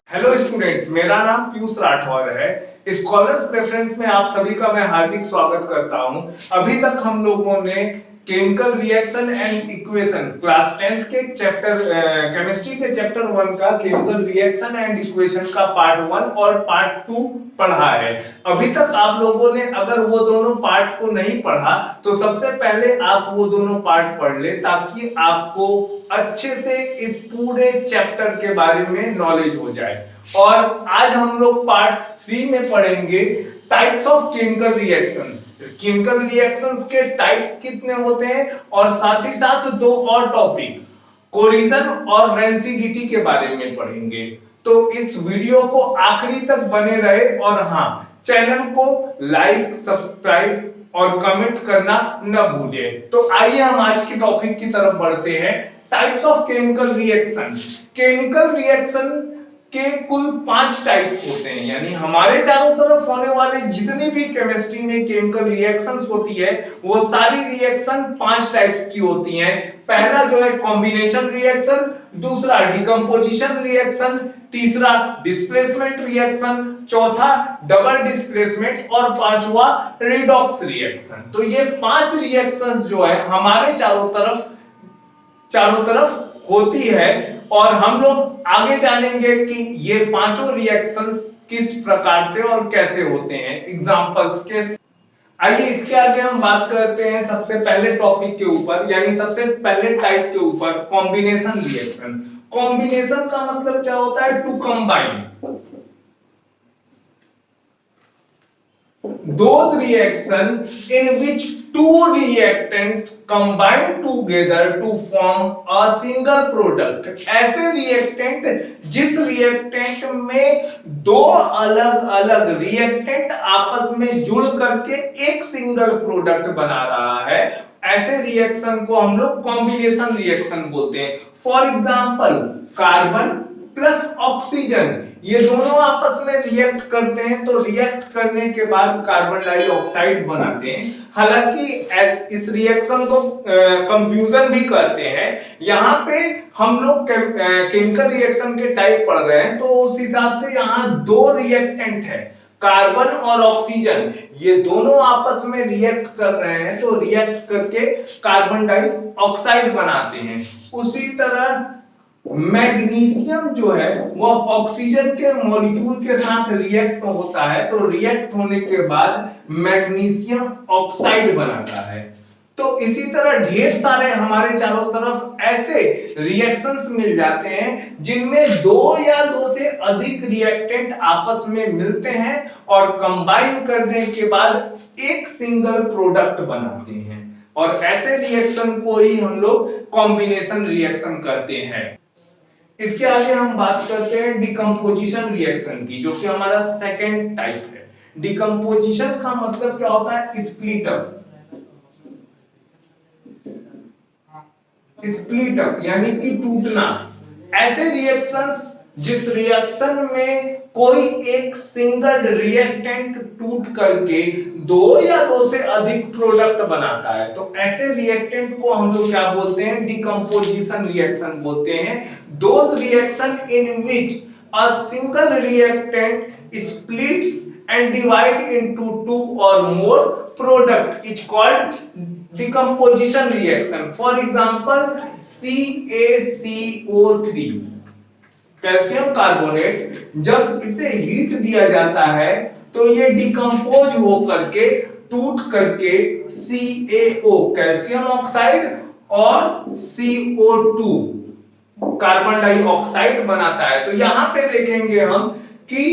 Hello students, मेरा नाम पीयूष राठौर है। स्कॉलर्स रेफरेंस में आप सभी का मैं हार्दिक स्वागत करता हूं। अभी तक हम लोगों ने chemical reaction and equation class 10th के चैप्टर केमिस्ट्री के चैप्टर 1 का केमिकल रिएक्शन एंड इक्वेशन का पार्ट 1 और पार्ट 2 पढ़ा है। अभी तक आप लोगों ने अगर वो दोनों पार्ट को नहीं पढ़ा तो सबसे पहले आप वो दोनों पार्ट पढ़ ले, ताकि आपको अच्छे से इस पूरे चैप्टर के बारे में नॉलेज हो जाए। और आज हम लोग पार्ट 3 में पढ़ेंगे types of chemical reaction. Chemical reactions के टाइप्स कितने होते हैं, और साथ ही साथ दो और टॉपिक कोरिजन और रेंसिडिटी के बारे में पढ़ेंगे। तो इस वीडियो को आखिरी तक बने रहे, और हाँ, चैनल को लाइक, सब्सक्राइब और कमेंट करना न भूलिए। तो आइए हम आज के टॉपिक की तरफ बढ़ते हैं। Types of chemical reaction. Chemical reaction के कुल 5 टाइप होते हैं, यानी हमारे चारों तरफ होने वाले जितनी भी केमिस्ट्री में केमिकल रिएक्शंस होती है वो सारी रिएक्शन 5 टाइप्स की होती हैं। पहला जो है कॉम्बिनेशन रिएक्शन, दूसरा डिकम्पोजिशन रिएक्शन, तीसरा डिस्प्लेसमेंट रिएक्शन, चौथा डबल डिस्प्लेसमेंट और पांचवा रिडॉक्स रिएक्शन। तो ये 5 रिएक्शंस जो है हमारे चारों तरफ होती है, और हम लोग आगे जानेंगे कि ये पांचों रिएक्शंस किस प्रकार से और कैसे होते हैं एग्जांपल्स के। आइए इसके आगे हम बात करते हैं सबसे पहले टॉपिक के ऊपर, यानी सबसे पहले टाइप के ऊपर, कॉम्बिनेशन रिएक्शन। कॉम्बिनेशन का मतलब क्या होता है? To combine those reactions in which two reactants combine together to form a single product। ऐसे रिएक्टेंट जिस रिएक्टेंट में दो अलग अलग रिएक्टेंट आपस में जुड़ करके एक सिंगल प्रोडक्ट बना रहा है, ऐसे रिएक्शन को हम लोग कॉम्बिनेशन रिएक्शन बोलते हैं। For example, carbon plus oxygen, ये दोनों आपस में रिएक्ट करते हैं, तो रिएक्ट करने के बाद कार्बन डाइऑक्साइड बनाते हैं। हालांकि इस रिएक्शन को कंफ्यूजन भी करते हैं। यहाँ पे हम लोग केमिकल रिएक्शन के टाइप पढ़ रहे हैं, तो उस हिसाब से यहाँ दो रिएक्टेंट है, कार्बन और ऑक्सीजन, ये दोनों आपस में रिएक्ट कर रहे हैं, तो रिएक्ट करके कार्बन डाइऑक्साइड बनाते हैं। उसी तरह मैग्नीशियम जो है वो ऑक्सीजन के मॉलिक्यूल के साथ रिएक्ट होता है, तो रिएक्ट होने के बाद मैग्नीशियम ऑक्साइड बनाता है। तो इसी तरह ढेर सारे हमारे चारों तरफ ऐसे रिएक्शंस मिल जाते हैं जिनमें दो या दो से अधिक रिएक्टेंट आपस में मिलते हैं और कंबाइन करने के बाद एक सिंगल प्रोडक्ट बनाते हैं, और ऐसे रिएक्शन को ही हम लोग कॉम्बिनेशन रिएक्शन करते हैं। इसके आगे हम बात करते हैं डिकम्पोजिशन रिएक्शन की, जो कि हमारा सेकेंड टाइप है। डिकम्पोजिशन का मतलब क्या होता है? Split up. स्प्लिट अप यानी कि टूटना। ऐसे रिएक्शंस जिस रिएक्शन में कोई एक सिंगल रिएक्टेंट टूट करके दो या दो से अधिक प्रोडक्ट बनाता है, तो ऐसे रिएक्टेंट को हम लोग क्या बोलते हैं? डिकम्पोजिशन रिएक्शन बोलते हैं। Those reaction in which a single reactant splits and divide into two or more product is called decomposition reaction। For example, CaCO3, calcium carbonate, जब इसे हीट दिया जाता है तो ये डिकम्पोज हो करके टूट करके CaO कैल्शियम ऑक्साइड और CO2 कार्बन डाइऑक्साइड बनाता है। तो यहां पे देखेंगे हम कि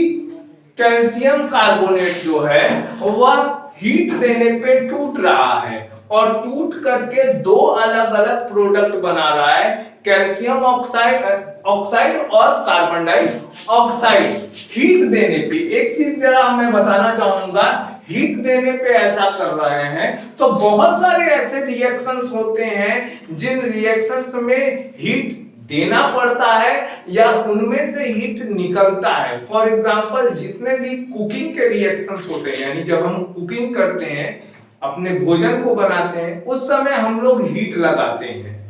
कैल्शियम कार्बोनेट जो है वह हीट देने पे टूट रहा है, और टूट करके दो अलग अलग प्रोडक्ट बना रहा है, कैल्शियम ऑक्साइड और कार्बन डाइऑक्साइड। हीट देने पे एक चीज जरा मैं बताना चाहूंगा, हीट देने पे ऐसा कर रहे हैं, तो बहुत सारे ऐसे रिएक्शंस होते हैं जिन रिएक्शंस में हीट देना पड़ता है या उनमें से हीट निकलता है। फॉर एग्जांपल, जितने भी कुकिंग के रिएक्शंस होते हैं, यानी जब हम कुकिंग करते हैं, अपने भोजन को बनाते हैं, उस समय हम लोग हीट लगाते हैं।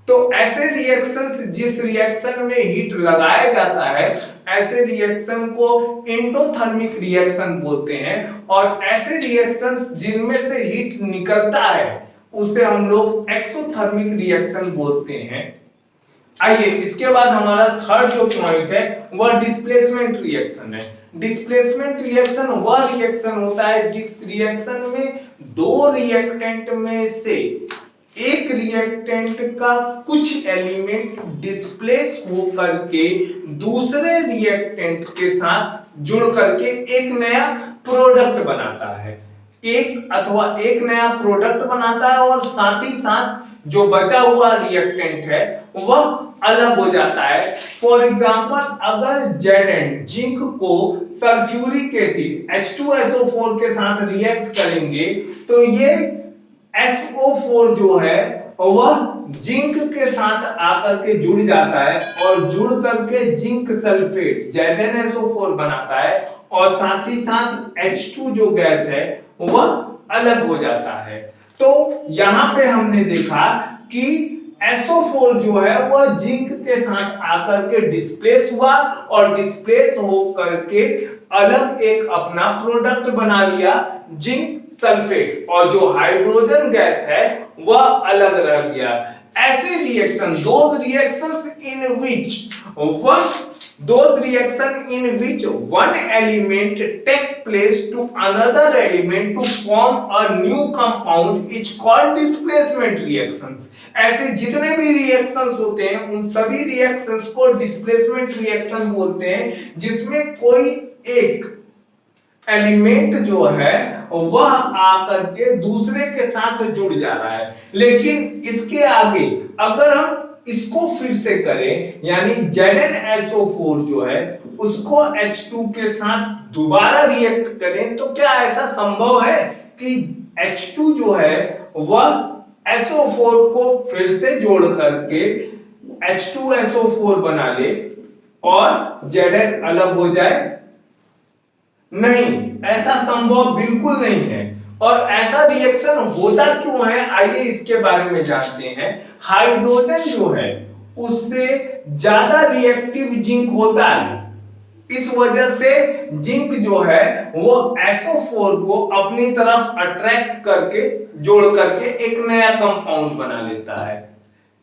तो ऐसे रिएक्शंस, जिस रिएक्शन में हीट लगाया जाता है, ऐसे रिएक्शन को एंडोथर्मिक रिएक्शन बोलते हैं, और ऐसे रिएक्शंस जिनमें से हीट निकलता है उसे हम लोग एक्सोथर्मिक रिएक्शन बोलते हैं। आइए इसके बाद हमारा थर्ड जो पॉइंट है वह डिस्प्लेसमेंट रिएक्शन है। डिस्प्लेसमेंट रिएक्शन वह रिएक्शन होता है जिस रिएक्शन में दो रिएक्टेंट में से एक रिएक्टेंट का कुछ एलिमेंट डिस्प्लेस हो करके दूसरे रिएक्टेंट के साथ जुड़ करके एक नया प्रोडक्ट बनाता है, एक अथवा एक नया प्रोडक्ट बनाता है, और साथ ही साथ जो बचा हुआ रिएक्टेंट है वह अलग हो जाता है। फॉर एग्जांपल, अगर Zn जिंक को सल्फ्यूरिक एसिड H2SO4 के साथ रिएक्ट करेंगे तो ये SO4 जो है वह जिंक के साथ आकर के जुड़ जाता है और जुड़ करके जिंक सल्फेट ZnSO4 बनाता है, और साथ ही साथ H2 जो गैस है वह अलग हो जाता है। तो यहां पे हमने देखा कि SO4 जो है वह जिंक के साथ आकर के डिस्प्लेस हुआ, और डिस्प्लेस हो करके अलग एक अपना प्रोडक्ट बना लिया जिंक सल्फेट, और जो हाइड्रोजन गैस है वह अलग रह गया। ऐसे reaction, those reaction in which one element take place to another element to form a new compound is called displacement reactions। ऐसे जितने भी रिएक्शंस होते हैं उन सभी रिएक्शंस को डिस्प्लेसमेंट रिएक्शन बोलते हैं, जिसमें कोई एक एलिमेंट जो है वह आकर के दूसरे के साथ जुड़ जा रहा है। लेकिन इसके आगे अगर हम इसको फिर से करें, यानी ZnSO4 जो है उसको H2 के साथ दोबारा रिएक्ट करें, तो क्या ऐसा संभव है कि H2 जो है वह SO4 को फिर से जोड़ करके H2SO4 बना ले और Zn अलग हो जाए? नहीं, ऐसा संभव बिल्कुल नहीं है। और ऐसा रिएक्शन होता क्यों है, आइए इसके बारे में जानते हैं। हाइड्रोजन जो है उससे ज्यादा रिएक्टिव जिंक होता है, इस वजह से जिंक जो है वो SO4 को अपनी तरफ अट्रैक्ट करके जोड़ करके एक नया कंपाउंड बना लेता है।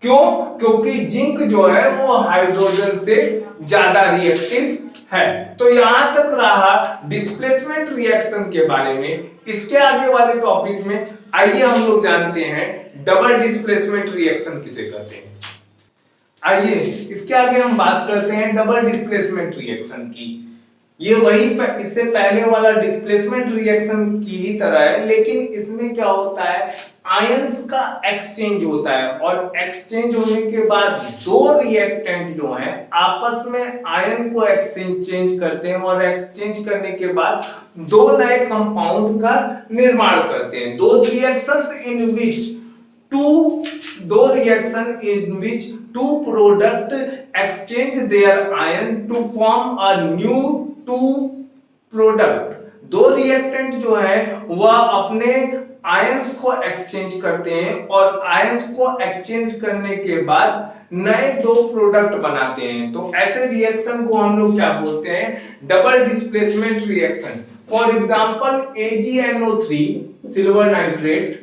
क्यों? क्योंकि जिंक जो है वो हाइड्रोजन से ज्यादा रिएक्टिव है। तो यहां तक रहा डिस्प्लेसमेंट रिएक्शन के बारे में। इसके आगे वाले टॉपिक में आइए हम लोग जानते हैं डबल डिस्प्लेसमेंट रिएक्शन किसे कहते हैं। आइए इसके आगे हम बात करते हैं डबल डिस्प्लेसमेंट रिएक्शन की। ये वही इससे पहले वाला डिस्प्लेसमेंट रिएक्शन की ही तरह है, लेकिन इसमें क्या होता है, आयंस का एक्सचेंज होता है, और एक्सचेंज होने के बाद दो रिएक्टेंट जो हैं आपस में आयन को एक्सचेंज करते हैं, और एक्सचेंज करने के बाद दो नए कंपाउंड का निर्माण करते हैं। Those reactions in which two product exchange their ion to form a new two product। दो रिएक्टेंट जो है वह अपने आयंस को एक्सचेंज करते हैं, और आयंस को एक्सचेंज करने के बाद नए दो प्रोडक्ट बनाते हैं। तो ऐसे रिएक्शन को हम लोग क्या बोलते हैं, double displacement reaction. For example AgNO3 silver nitrate,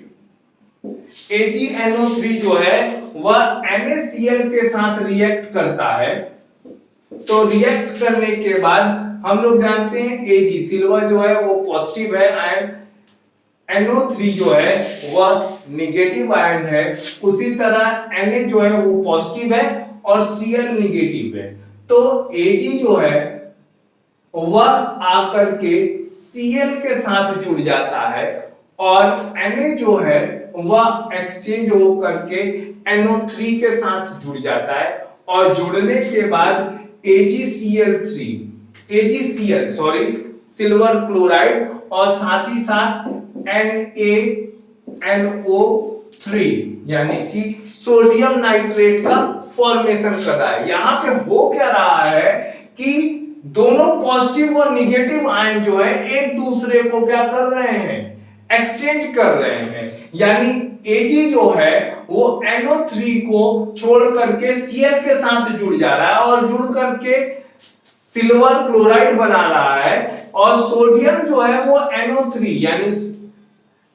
AgNO3 जो है वह NaCl के साथ रिएक्ट करता है। तो रिएक्ट करने के बाद हम लोग जानते हैं Ag सिल्वर जो है वो पॉजिटिव है आयन, NO3 जो है वह नेगेटिव आयन है, उसी तरह Na जो है वो पॉजिटिव है और Cl नेगेटिव है। तो Ag जो है वह आकर के Cl के साथ जुड़ जाता है, और Na जो है वह एक्सचेंज हो करके NO3 के साथ जुड़ जाता है, और जुड़ने के बाद AgCl सिल्वर क्लोराइड और साथ ही साथ NaNO3 यानी कि सोडियम नाइट्रेट का फॉर्मेशन कर रहा है। यहां पे हो क्या रहा है कि दोनों पॉजिटिव और नेगेटिव आयन जो है एक दूसरे को क्या कर रहे हैं, एक्सचेंज कर रहे हैं। यानी Ag जो है वो NO3 को छोड़ करके Cl के साथ जुड़ जा रहा है और जुड़ करके सिल्वर क्लोराइड बना रहा है, और सोडियम जो है वो NO3 यानी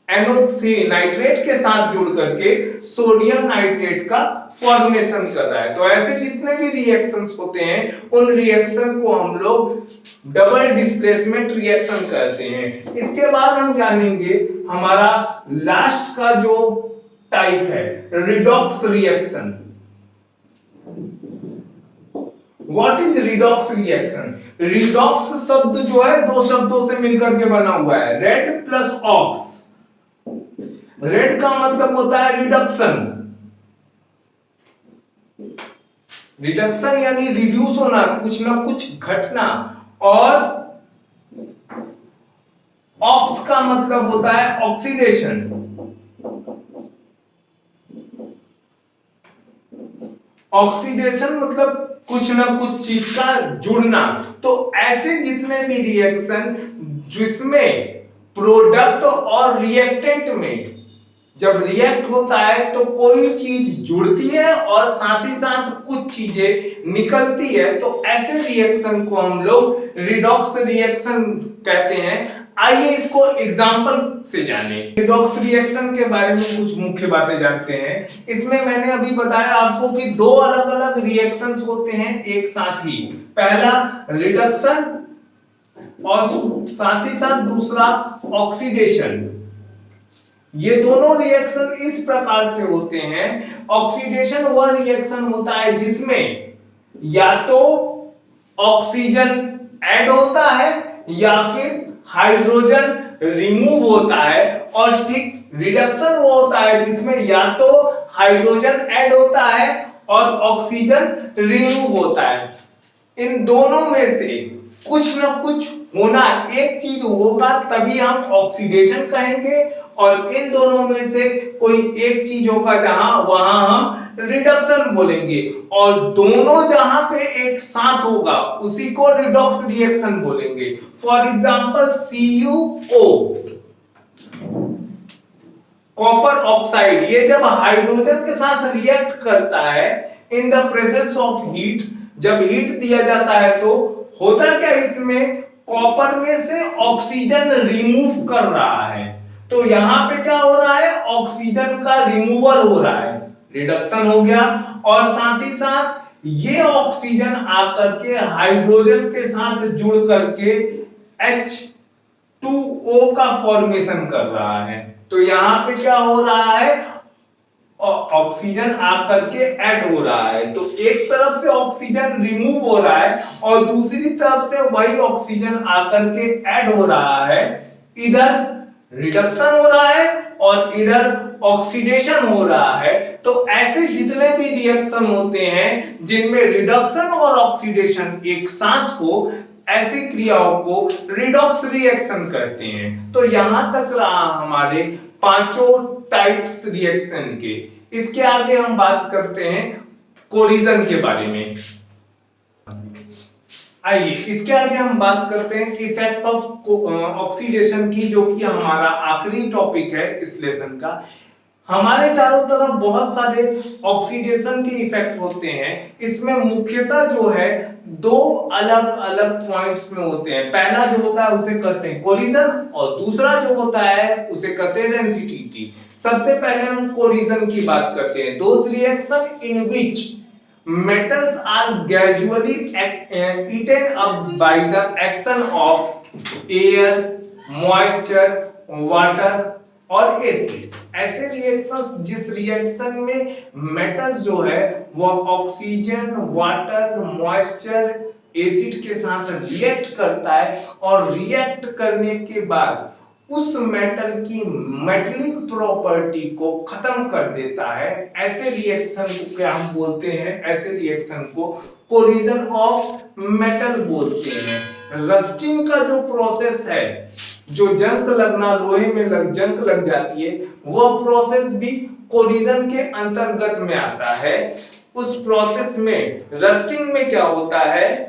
NO3 नाइट्रेट के साथ जुड़ करके सोडियम नाइट्रेट का फॉर्मेशन कर रहा है। तो ऐसे जितने भी रिएक्शंस होते हैं उन रिएक्शन को हम लोग डबल डिस्प्लेसमेंट रिएक्शन कहते हैं। इसके बाद हम जानेंगे हमारा लास्ट का जो टाइप है redox reaction. What is redox reaction? Redox शब्द जो है दो शब्दों से मिलकर के बना हुआ है, रेड प्लस ऑक्स। रेड का मतलब होता है रिडक्शन, रिडक्शन यानी रिड्यूस होना, कुछ ना कुछ घटना, और ऑक्स का मतलब होता है ऑक्सीडेशन। ऑक्सीडेशन मतलब कुछ ना कुछ चीज का जुड़ना। तो ऐसे जितने भी रिएक्शन जिसमें प्रोडक्ट और रिएक्टेंट में जब रिएक्ट होता है तो कोई चीज जुड़ती है और साथ ही साथ कुछ चीजें निकलती है, तो ऐसे रिएक्शन को हम लोग रिडॉक्स रिएक्शन कहते हैं। आइए इसको एग्जांपल से जानें। रिडॉक्स रिएक्शन के बारे में कुछ मुख्य बातें जानते हैं। इसमें मैंने अभी बताया आपको कि दो अलग अलग रिएक्शंस होते हैं एक साथ ही। पहला रिडक्शन और साथ ही साथ दूसरा ऑक्सीडेशन। ये दोनों रिएक्शन इस प्रकार से होते हैं। ऑक्सीडेशन वह रिएक्शन होता है जिसमें या तो ऑक्सीजन ऐड होता है या फिर हाइड्रोजन रिमूव होता है, और ठीक रिडक्शन वो होता है जिसमें या तो हाइड्रोजन ऐड होता है और ऑक्सीजन रिमूव होता है। इन दोनों में से कुछ ना कुछ होना, एक चीज होगा तभी हम ऑक्सीडेशन कहेंगे, और इन दोनों में से कोई एक चीज होगा जहां वहां हम रिडक्शन बोलेंगे, और दोनों जहां पे एक साथ होगा उसी को रिडॉक्स रिएक्शन बोलेंगे। For example CuO, copper oxide, ये जब हाइड्रोजन के साथ रिएक्ट करता है in the presence of heat, जब हीट दिया जाता है तो होता क्या, इसमें कॉपर में से ऑक्सीजन रिमूव कर रहा है। तो यहां पे क्या हो रहा है, ऑक्सीजन का रिमूवल हो रहा है, रिडक्शन हो गया, और साथ ही साथ ये ऑक्सीजन आकर के हाइड्रोजन के साथ जुड़ करके H2O का फॉर्मेशन कर रहा है। तो यहां पे क्या हो रहा है, ऑक्सीजन आकर के ऐड हो रहा है। तो एक तरफ से ऑक्सीजन रिमूव हो रहा है और दूसरी तरफ से वही ऑक्सीजन आकर के ऐड हो रहा है। इधर रिडक्शन हो रहा है और इधर ऑक्सीडेशन हो रहा है। तो ऐसे जितने भी रिएक्शन होते हैं जिनमें रिडक्शन और ऑक्सीडेशन एक साथ हो, ऐसी क्रियाओं को रिडॉक्स रिएक्शन कहते हैं। तो यहां तक रहा हमारे पांचों टाइप्स रिएक्शन के। इसके आगे हम बात करते हैं कोलिजन के बारे में। आइए इसके आगे हम बात करते हैं इफेक्ट ऑफ ऑक्सीडेशन की, जो कि हमारा आखिरी टॉपिक है इस लेसन का। हमारे चारों तरफ बहुत सारे ऑक्सीडेशन के इफेक्ट होते हैं। इसमें मुख्यतः जो है दो अलग अलग पॉइंट्स में होते हैं। पहला जो होता है उसे कहते हैं कोलिजन, और दूसरा जो होता है उसे कहते हैं रेसिडिविटी। सबसे पहले हम कोलिजन की बात करते हैं। Those reaction in which metals are gradually eaten up by the action of air, moisture, water और एसिड। ऐसे रिएक्शन जिस रिएक्शन में मेटल जो है वह ऑक्सीजन, वाटर, मॉइस्चर, एसिड के साथ रिएक्ट करता है, और रिएक्ट करने के बाद उस मेटल की मेटेलिक प्रॉपर्टी को खत्म कर देता है, ऐसे रिएक्शन को क्या हम बोलते हैं, ऐसे रिएक्शन को कोलिजन ऑफ मेटल बोलते हैं। रस्टिंग का जो प्रोसेस है, जो जंग लगना, लोहे में जंग लग जाती है, वह प्रोसेस भी कोलिजन के अंतर्गत में आता है। उस प्रोसेस में रस्टिंग में क्या होता है,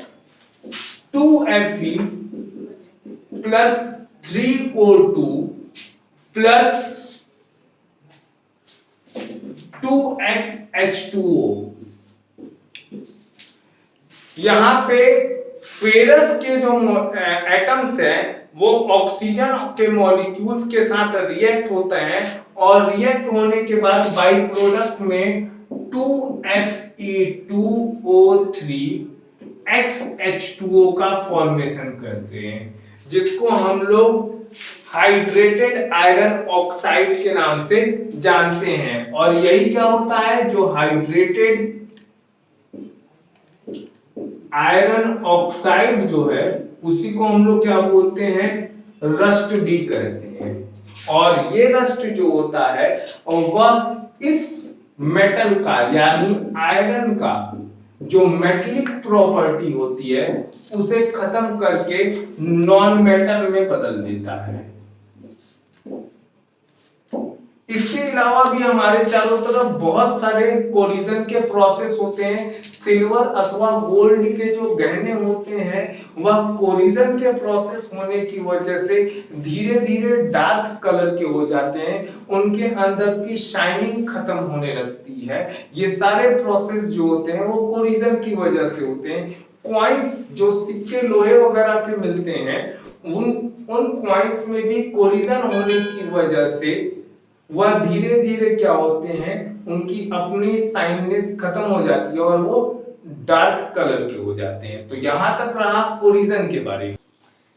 2Fe plus 3O2 plus 2xH2O। यहाँ पे फेरस के जो एटम्स हैं वो ऑक्सीजन के मॉलिक्यूल्स के साथ रिएक्ट होते हैं और रिएक्ट होने के बाद बाई प्रोडक्ट में 2Fe2O3 XH2O का फॉर्मेशन करते हैं, जिसको हम लोग हाइड्रेटेड आयरन ऑक्साइड के नाम से जानते हैं। और यही क्या होता है, जो हाइड्रेटेड आयरन ऑक्साइड जो है उसी को हम लोग क्या बोलते हैं, रस्ट भी कहते हैं। और ये रस्ट जो होता है वह इस मेटल का यानी आयरन का जो मेटलिक प्रॉपर्टी होती है उसे खत्म करके नॉन मेटल में बदल देता है। इसके अलावा भी हमारे चारों तरफ बहुत सारे कोलिजन के प्रोसेस होते हैं। सिल्वर अथवा गोल्ड के जो गहने होते हैं वह कोलिजन के प्रोसेस होने की वजह से धीरे धीरे डार्क कलर के हो जाते हैं, उनके अंदर की शाइनिंग खत्म होने लगती है। ये सारे प्रोसेस जो होते हैं वो कोलिजन की वजह से होते हैं। कॉइन्स जो सिक्के लोहे वगैरह के मिलते हैं उन कॉइन्स में भी कोलिजन होने की वजह से वह धीरे धीरे क्या होते हैं, उनकी अपनी शाइनिंग खत्म हो जाती है और वो डार्क कलर के हो जाते हैं। तो यहां तक रहा कोलिजन के बारे में।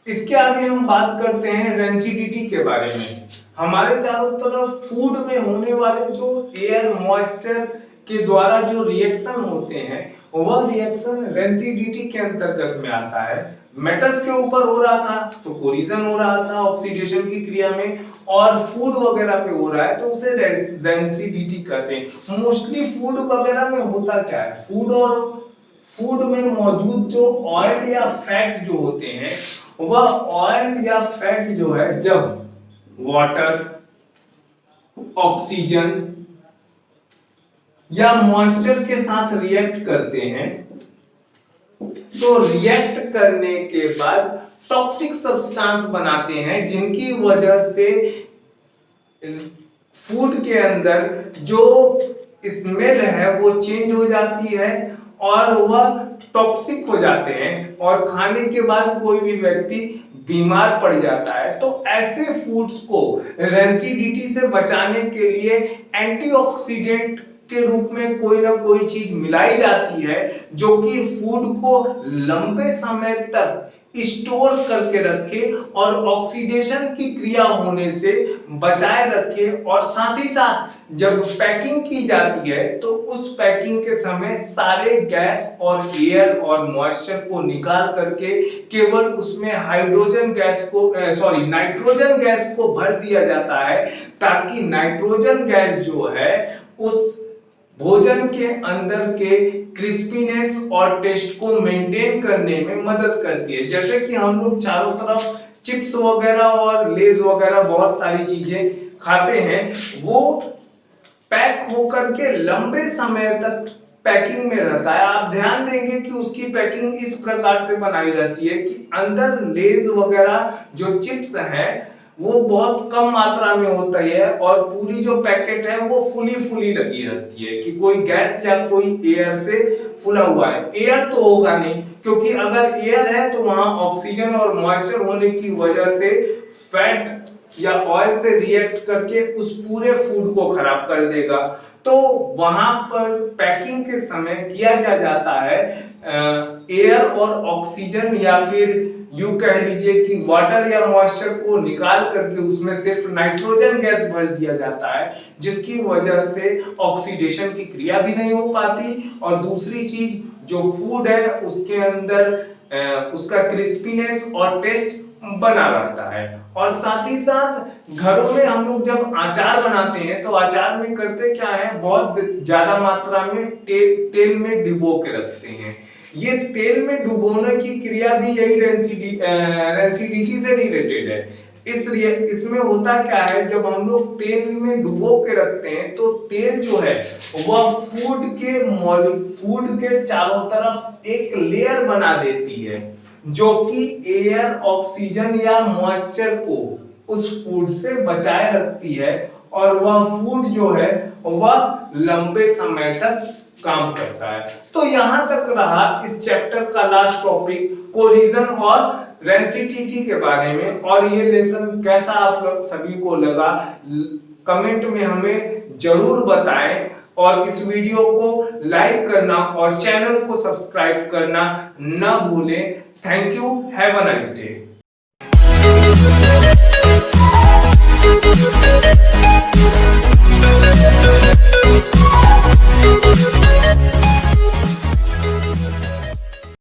इसके आगे हम बात करते हैं रेंसिडिटी के बारे में। हमारे चारों तरफ फूड में होने वाले जो एयर मॉइस्चर के द्वारा जो रिएक्शन होते हैं वह रिएक्शन रेंसिडिटी के अंतर्गत में आता है। मेटल्स के ऊपर हो रहा था तो कोलिजन हो रहा था ऑक्सीडेशन की क्रिया में, और फूड वगैरह पे हो रहा है तो उसे रेंसिडिटी कहते हैं। मोस्टली फूड वगैरह में होता क्या है, फूड में मौजूद जो ऑयल या फैट जो होते हैं वह ऑयल या फैट जो है जब वाटर, ऑक्सीजन या मॉइस्चर के साथ रिएक्ट करते हैं तो रिएक्ट करने के बाद टॉक्सिक सब्सटेंस बनाते हैं, जिनकी वजह से फूड के अंदर जो स्मेल है वो चेंज हो जाती है और वह टॉक्सिक हो जाते हैं और खाने के बाद कोई भी व्यक्ति बीमार पड़ जाता है। तो ऐसे फूड्स को रेंसिडिटी से बचाने के लिए एंटीऑक्सीडेंट के रूप में कोई ना कोई चीज मिलाई जाती है जो कि फूड को लंबे समय तक स्टोर करके रखे और ऑक्सीडेशन की क्रिया होने से बचाए रखे। और साथ ही साथ जब पैकिंग की जाती है तो उस पैकिंग के समय सारे गैस और एयर और मॉइस्चर को निकाल करके केवल उसमें हाइड्रोजन गैस को नाइट्रोजन गैस को भर दिया जाता है, ताकि नाइट्रोजन गैस जो है उस भोजन के अंदर के क्रिस्पीनेस और टेस्ट को मेंटेन करने में मदद करती है। जैसे कि हम लोग चारों तरफ चिप्स वगैरह और लेज वगैरह बहुत सारी चीजें खाते हैं, वो पैक होकर के लंबे समय तक पैकिंग में रहता है। आप ध्यान देंगे कि उसकी पैकिंग इस प्रकार से बनाई रहती है कि अंदर लेज वगैरह जो चिप्स हैं वो बहुत कम मात्रा में होता है और पूरी जो पैकेट है वो फुली लगी रहती है कि कोई गैस या कोई एयर से फुला हुआ है। एयर तो होगा नहीं, क्योंकि अगर एयर है तो वहां ऑक्सीजन और मॉइस्चर होने की वजह से फैट या ऑयल से रिएक्ट करके उस पूरे फूड को खराब कर देगा। तो वहां पर पैकिंग के समय किया क्या जाता है, एयर और ऑक्सीजन या फिर यूं कह लीजिए कि वाटर या मॉइस्चर को निकाल करके उसमें सिर्फ नाइट्रोजन गैस भर दिया जाता है, जिसकी वजह से ऑक्सीडेशन की क्रिया भी नहीं हो पाती। और दूसरी चीज, जो फूड है उसके अंदर उसका क्रिस्पीनेस और टेस्ट बना रहता है। और साथ ही साथ घरों में हम लोग जब अचार बनाते हैं तो अचार में करते क्या है, बहुत ज्यादा मात्रा में तेल में डुबो के रखते हैं। ये तेल में डुबोने की क्रिया भी यही रेंसिडिटी से रिलेटेड है। इसमें होता क्या है, जब हम लोग तेल में डुबो के रखते हैं तो तेल जो है वह फूड के चारों तरफ एक लेयर बना देती है जो कि एयर, ऑक्सीजन या मॉइस्चर को उस फूड से बचाए रखती है और वह फूड जो है वह लंबे समय तक काम करता है। तो यहां तक रहा इस चैप्टर का लास्ट टॉपिक कोलिजन और रेसिप्रोसिटी के बारे में। और ये लेसन कैसा आप लोग सभी को लगा कमेंट में हमें जरूर बताएं, और इस वीडियो को लाइक करना और चैनल को सब्सक्राइब करना न भूलें। Thank you, have a nice day.